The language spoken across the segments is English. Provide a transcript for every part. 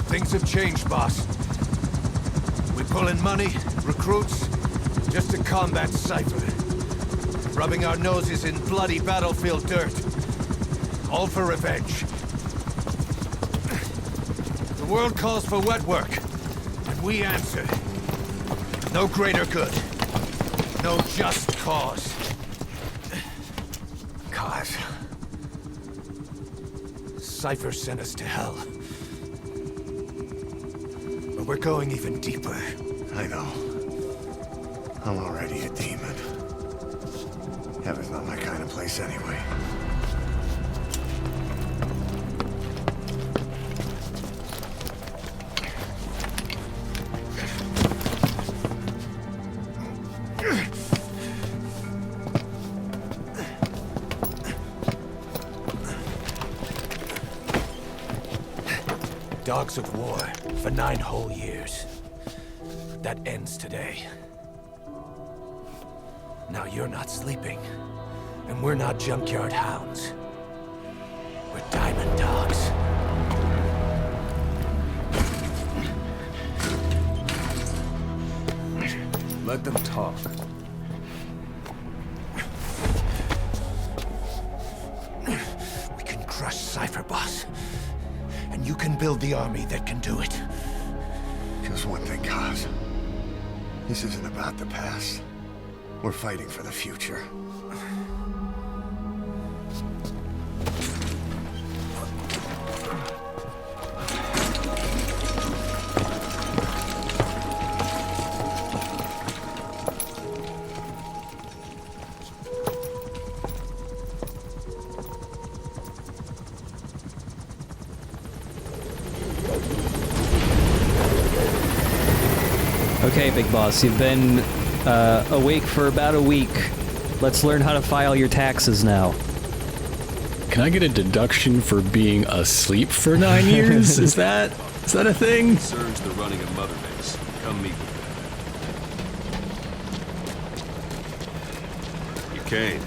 Things have changed, boss. We pull in money, recruits, just to combat Cypher. Rubbing our noses in bloody battlefield dirt. All for revenge. The world calls for wet work, and we answer. No greater good. No just cause. Cause. Cypher sent us to hell. But we're going even deeper. I know. I'm already a demon. Heaven's not my kind of place anyway. Dogs of war for 9 whole years. That ends today. Now you're not sleeping, and we're not junkyard hounds. We're diamond dogs. Let them talk. We can crush Cypher, boss. And you can build the army that can do it. Just one thing, Kaz. This isn't about the past. We're fighting for the future. Okay, Big Boss, you've been awake for about a week. Let's learn how to file your taxes now. Can I get a deduction for being asleep for 9 years? Is that a thing? Concerns the running of Mother Base. Come meet with me. You came.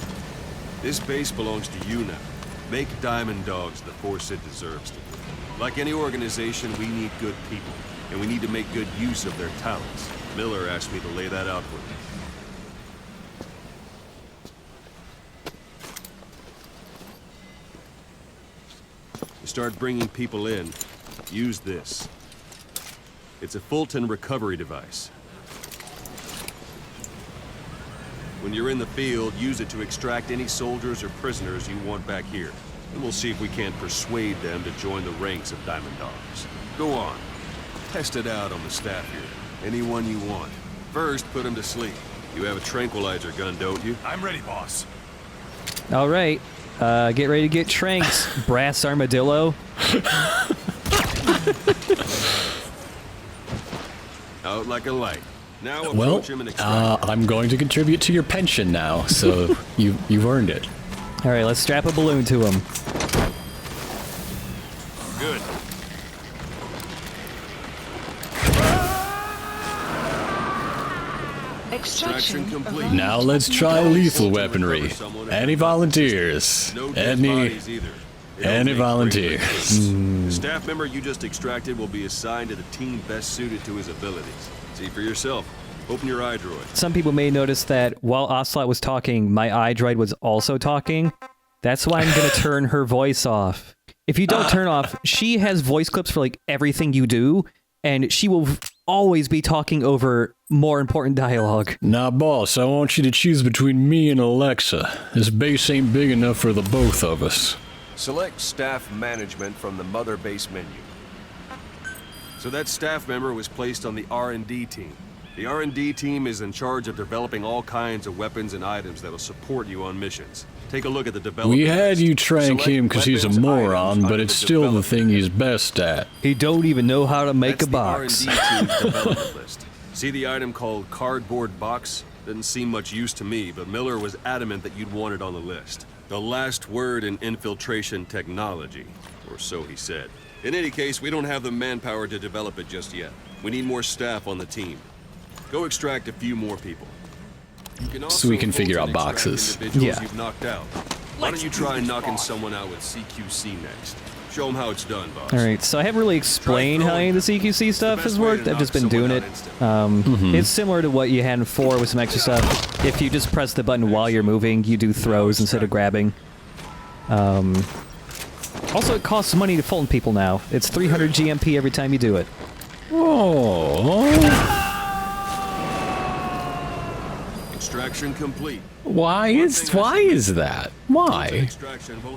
This base belongs to you now. Make Diamond Dogs the force it deserves to be. Like any organization, we need good people, and we need to make good use of their talents. Miller asked me to lay that out for you. You start bringing people in, use this. It's a Fulton recovery device. When you're in the field, use it to extract any soldiers or prisoners you want back here. And we'll see if we can't persuade them to join the ranks of Diamond Dogs. Go on. Test it out on the staff here. Anyone you want. First, put them to sleep. You have a tranquilizer gun, don't you? I'm ready, boss. All right, get ready to get tranked, brass armadillo. Out like a light. Now Well, approach him and extract. I'm going to contribute to your pension now, so you've earned it. All right, let's strap a balloon to him. Good. Extraction complete. Now let's try lethal weaponry. Any volunteers? No dead bodies either. It'll Any take volunteers? The staff member you just extracted will be assigned to the team best suited to his abilities. See for yourself. Open your eye droid. Some people may notice that while Ocelot was talking, my eye droid was also talking. That's why I'm gonna turn her voice off. If you don't turn off, she has voice clips for like everything you do, and she will always be talking over more important dialogue. Nah, boss, I want you to choose between me and Alexa. This base ain't big enough for the both of us. Select staff management from the Mother Base menu. So that staff member was placed on the R&D team. The R&D team is in charge of developing all kinds of weapons and items that'll support you on missions. Take a look at the development We had list. you trank Select him because he's a weapons moron, items but under it's the still the development thing he's list. best at. He don't even know how to make That's a box. The R&D team's development list. See the item called cardboard box? Didn't seem much use to me, but Miller was adamant that you'd want it on the list. The last word in infiltration technology, or so he said. In any case, we don't have the manpower to develop it just yet. We need more staff on the team. Go extract a few more people. You can also So we can figure Fulton out extract boxes. individuals Yeah. You've knocked out. Why don't you try knocking someone out with CQC next? Show them how it's done, boss. Alright, so I haven't really explained how any of the CQC stuff has worked. I've just been doing it. It's similar to what you had in 4 with some extra stuff. If you just press the button while you're moving, you do throws instead of grabbing. Also, it costs money to Fulton people now. It's 300 GMP every time you do it. Oh. Extraction complete. Why is that? Why?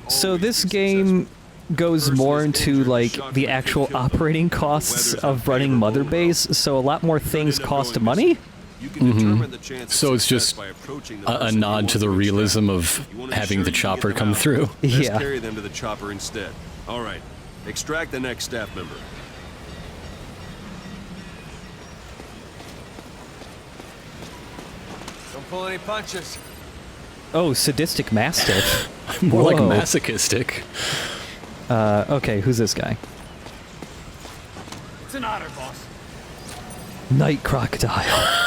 So this game goes more into like the actual operating costs of running Mother Base, so a lot more things cost money. So it's just a nod to the realism of having the chopper come through. Yeah. Carry them to the chopper instead. All right. Extract the next staff member. Don't pull any punches. Oh, sadistic mastiff. More like Whoa. masochistic. Okay, who's this guy? It's an otter, boss. Night crocodile.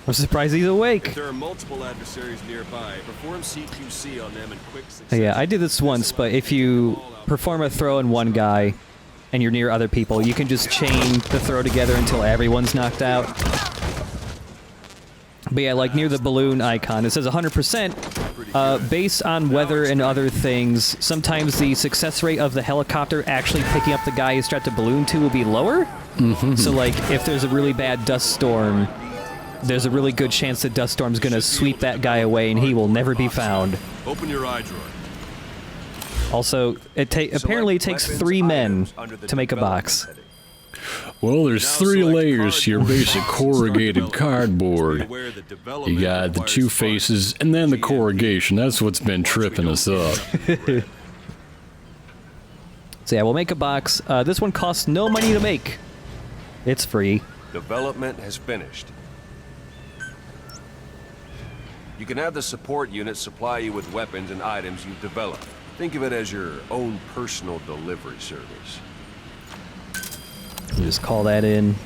I'm surprised he's awake. If there are multiple adversaries nearby, perform CQC on them in quick succession. Yeah, I did this once, but if you perform a throw in one guy and you're near other people, you can just chain the throw together until everyone's knocked out. But yeah, like near the balloon icon, it says 100%. Based on weather and other things, sometimes the success rate of the helicopter actually picking up the guy you strapped a balloon to will be lower. So like, if there's a really bad dust storm, there's a really good chance the dust storm's gonna sweep that guy away and he will never be found. Open your eye drawer. Also, apparently it takes 3 men to make a box. Well, there's 3 layers to your basic corrugated cardboard. You got the 2 faces and then the corrugation. That's what's been tripping us up. So yeah, we'll make a box. This one costs no money to make. It's free. Development has finished. You can have the support unit supply you with weapons and items you've developed. Think of it as your own personal delivery service. You just call that in.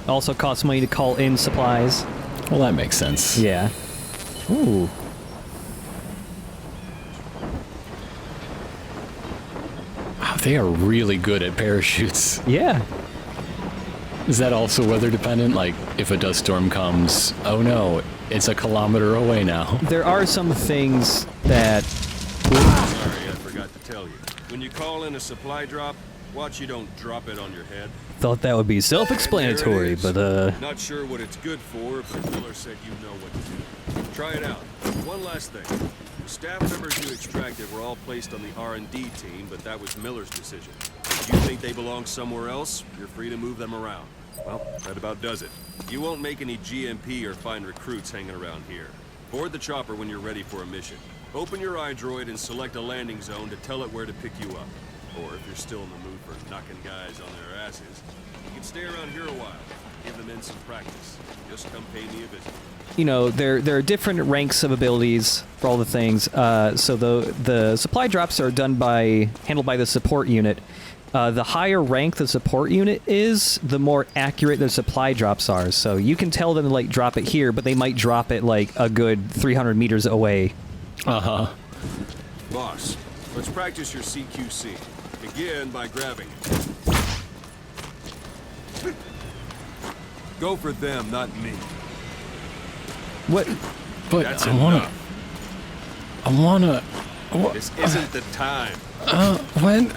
Also costs money to call in supplies. Well, that makes sense. Yeah. Ooh. Wow, they are really good at parachutes. Yeah. Is that also weather dependent? Like, if a dust storm comes, oh no, it's a kilometer away now. There are some things that... Sorry, I forgot to tell you. When you call in a supply drop, watch you don't drop it on your head. Thought that would be self-explanatory, There it but is. Not sure what it's good for, but Miller said you know what to do. Try it out. One last thing. The staff members you extracted were all placed on the R&D team, but that was Miller's decision. If you think they belong somewhere else, you're free to move them around. Well, that about does it. You won't make any GMP or find recruits hanging around here. Board the chopper when you're ready for a mission. Open your iDroid and select a landing zone to tell it where to pick you up. Or if you're still in the mood for knocking guys on their asses, you can stay around here a while. Give them in some practice. Just come pay me a visit. you know, there are different ranks of abilities for all the things. So the supply drops are handled by the support unit. The higher rank the support unit is, the more accurate the supply drops are. So you can tell them to, like, drop it here, but they might drop it, like, a good 300 meters away. Uh-huh. Boss, let's practice your CQC. Begin by grabbing. Go for them, not me. What? But That's I wanna... This isn't the time. When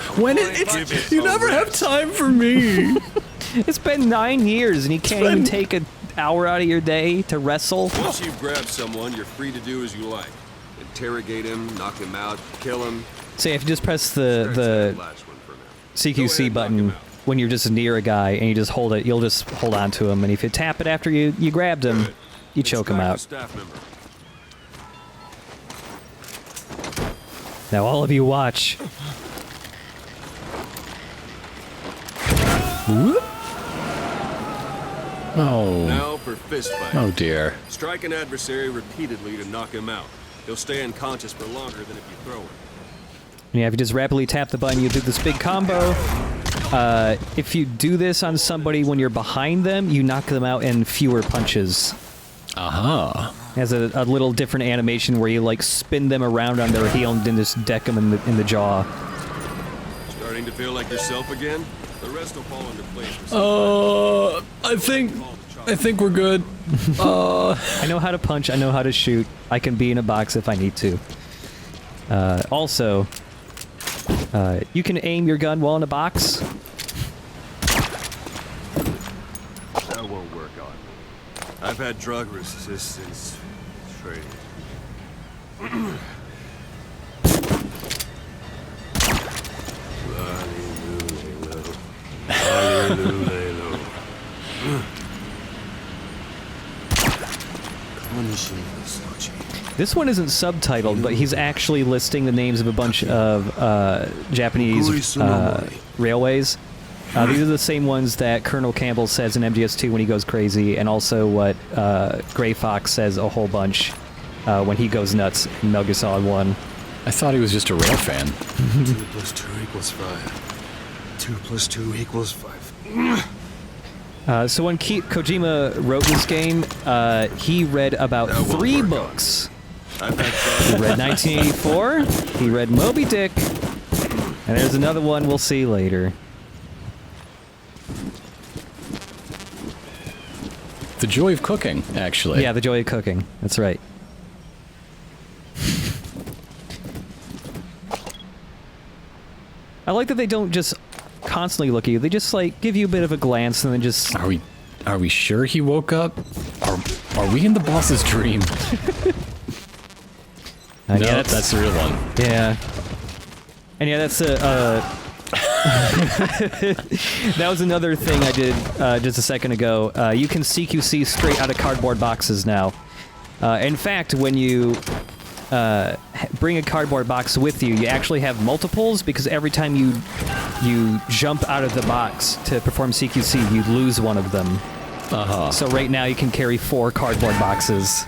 you never have time for me. It's been 9 years and you can't even take an hour out of your day to wrestle? Once you've grabbed someone, you're free to do as you like. Interrogate him, knock him out, kill him. So if you just press the Last one for now. CQC button when you're just near a guy and you just hold it, you'll just hold on to him. And if you tap it after you grabbed him, Good. you choke him out. Staff member. Now all of you watch. Oh. Now for fist fight. Oh dear. Strike an adversary repeatedly to knock him out. He'll stay unconscious for longer than if you throw him. Yeah, if you just rapidly tap the button, you do this big combo. If you do this on somebody when you're behind them, you knock them out in fewer punches. Uh-huh. It has a little different animation where you, like, spin them around on their heel and then just deck them in the jaw. Starting to to feel like yourself again? The rest will fall into place. For I think we're good. I know how to punch, I know how to shoot. I can be in a box if I need to. Also, you can aim your gun while in a box. That won't work on me. I've had drug resistance training. This one isn't subtitled, but he's actually listing the names of a bunch of Japanese railways. These are the same ones that Colonel Campbell says in MGS2 when he goes crazy, and also what Gray Fox says a whole bunch when he goes nuts in Metal Gear Solid 1. I thought he was just a rail fan. 2 + 2 = 5. 2 + 2 = 5. So when Kojima wrote this game, he read about 3 books. He read 1984, he read Moby Dick, and there's another one we'll see later. The joy of cooking, actually. Yeah, the joy of cooking. That's right. I like that they don't just constantly look at you. They just like give you a bit of a glance and then just. Are we sure he woke up? Are we in the boss's dream? No, yeah, that's the real one. Yeah. And yeah, that's that was another thing I did just a second ago. You can CQC straight out of cardboard boxes now. In fact, when you bring a cardboard box with you, you actually have multiples because every time you jump out of the box to perform CQC, you lose one of them. So right now you can carry 4 cardboard boxes.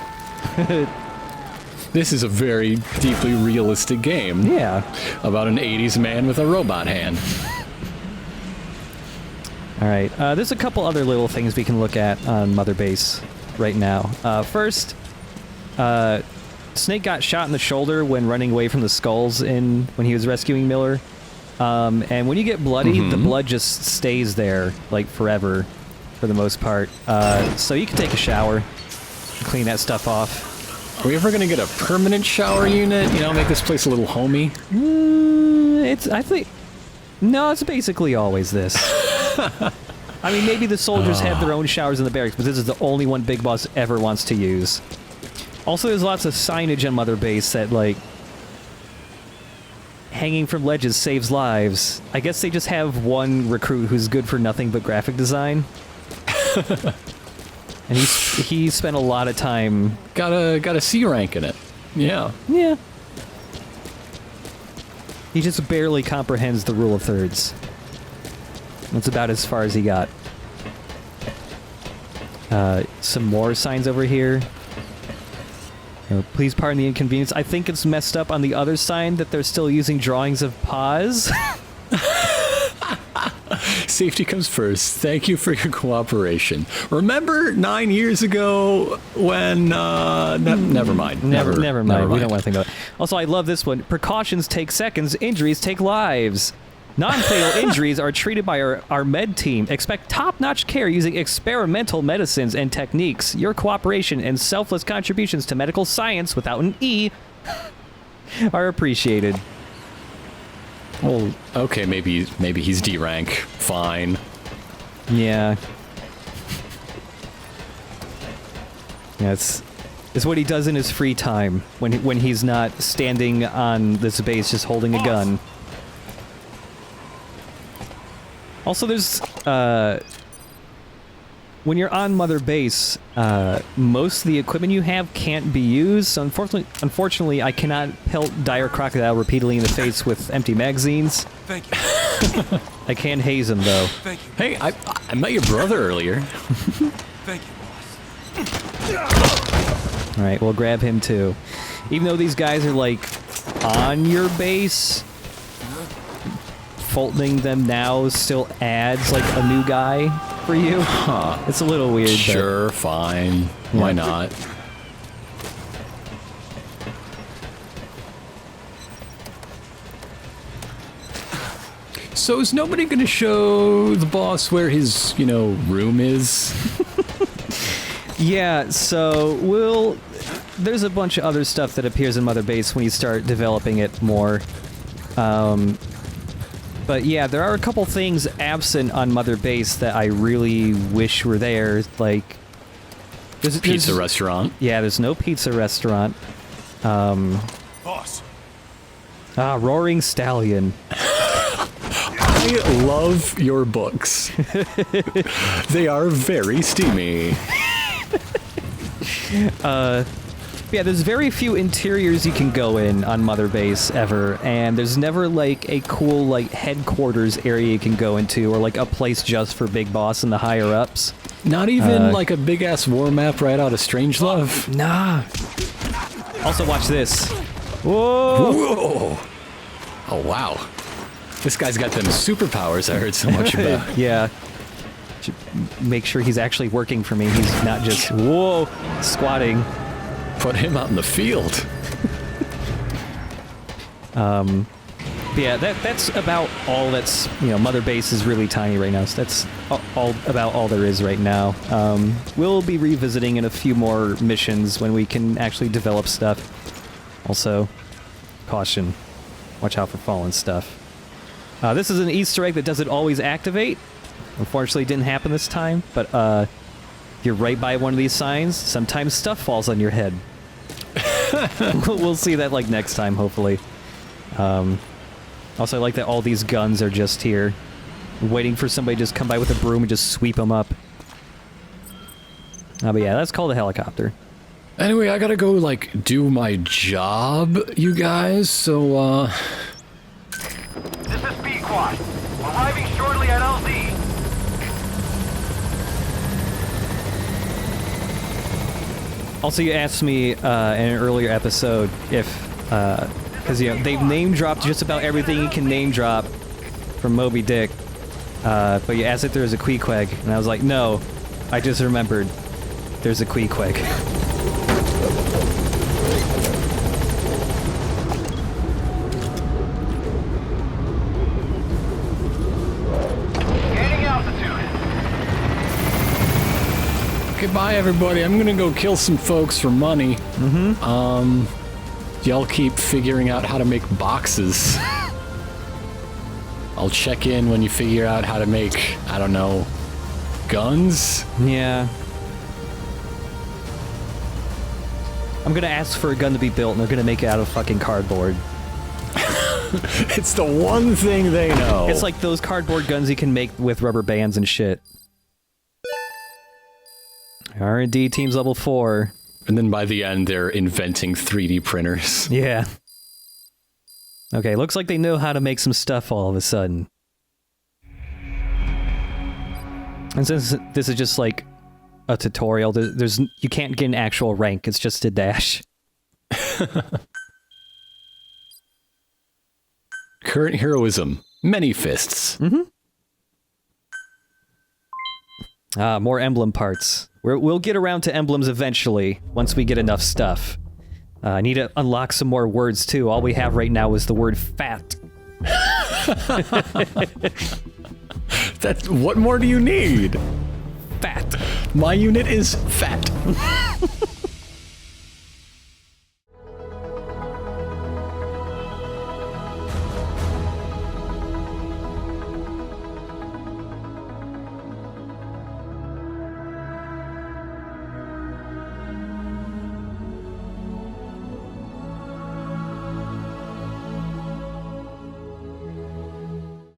This is a very deeply realistic game. Yeah. About an 80s man with a robot hand. Alright, there's a couple other little things we can look at on Mother Base right now. First, Snake got shot in the shoulder when running away from the skulls when he was rescuing Miller. And when you get bloody, the blood just stays there, like, forever, for the most part. So you can take a shower, clean that stuff off. Are we ever gonna get a permanent shower unit? You know, make this place a little homey? I think... No, it's basically always this. I mean, maybe the soldiers have their own showers in the barracks, but this is the only one Big Boss ever wants to use. Also, there's lots of signage on Mother Base that, like... Hanging from ledges saves lives. I guess they just have one recruit who's good for nothing but graphic design. And he spent a lot of time... Got a C rank in it. Yeah. Yeah. He just barely comprehends the rule of thirds. That's about as far as he got. Some more signs over here. Please pardon the inconvenience. I think it's messed up on the other sign that they're still using drawings of paws. Safety comes first. Thank you for your cooperation. Remember 9 years ago when... never mind. Never mind. We don't want to think about it. Also, I love this one. Precautions take seconds. Injuries take lives. Non-fatal injuries are treated by our med team. Expect top-notch care using experimental medicines and techniques. Your cooperation and selfless contributions to medical science without an E are appreciated. Well, okay, maybe he's D rank. Fine. Yeah. Yeah, it's what he does in his free time when he's not standing on this base just holding a gun. Also, there's when you're on Mother Base, most of the equipment you have can't be used. So unfortunately, I cannot pelt Dire Crocodile repeatedly in the face with empty magazines. Thank you. I can haze him though. Thank you. Hey, I met your brother earlier. Thank you, boss. All right, we'll grab him too. Even though these guys are like on your base, Fultoning them now still adds like a new guy for you. Huh. It's a little weird. Sure, fine. Why not? So is nobody gonna show the boss where his, room is? Yeah, so there's a bunch of other stuff that appears in Mother Base when you start developing it more. But yeah, there are a couple things absent on Mother Base that I really wish were there, like... There's Pizza restaurant. Yeah, there's no pizza restaurant. Boss. Roaring Stallion. I love your books. They are very steamy. Yeah, there's very few interiors you can go in on Mother Base ever, and there's never, like, a cool, like, headquarters area you can go into, or, like, a place just for Big Boss and the higher-ups. Not even, like, a big-ass war map right out of Strangelove? Nah. Also, watch this. Whoa! Whoa! Oh, wow. This guy's got them superpowers I heard so much about. Yeah. Make sure he's actually working for me. He's not just, whoa, squatting. Put him out in the field. But yeah, that's about all that's, Mother Base is really tiny right now, so that's about all there is right now. We'll be revisiting in a few more missions when we can actually develop stuff. Also, caution, watch out for fallen stuff. This is an Easter egg that doesn't always activate. Unfortunately, it didn't happen this time, but if you're right by one of these signs, sometimes stuff falls on your head. We'll see that, like, next time, hopefully. Also, I like that all these guns are just here, waiting for somebody to just come by with a broom and just sweep them up. But yeah, that's called a helicopter. Anyway, I gotta go, like, do my job, you guys, so, This is B-Quad. Arriving shortly at LZ. Also, you asked me in an earlier episode if, because, they've name-dropped just about everything you can name-drop from Moby Dick, but you asked if there was a Queequeg, and I was like, no, I just remembered there's a Queequeg. Gaining altitude. goodbye, everybody. I'm gonna go kill some folks for money. Y'all keep figuring out how to make boxes. I'll check in when you figure out how to make, I don't know, guns? Yeah. I'm gonna ask for a gun to be built, and they're gonna make it out of fucking cardboard. It's the one thing they know. It's like those cardboard guns you can make with rubber bands and shit. R&D team's level 4. And then by the end, they're inventing 3D printers. Yeah. Okay, looks like they know how to make some stuff all of a sudden. And since this is just like a tutorial, there's you can't get an actual rank, it's just a dash. Current heroism, many fists. More emblem parts. We'll get around to emblems eventually, once we get enough stuff. I need to unlock some more words, too. All we have right now is the word fat. What more do you need? Fat. My unit is fat.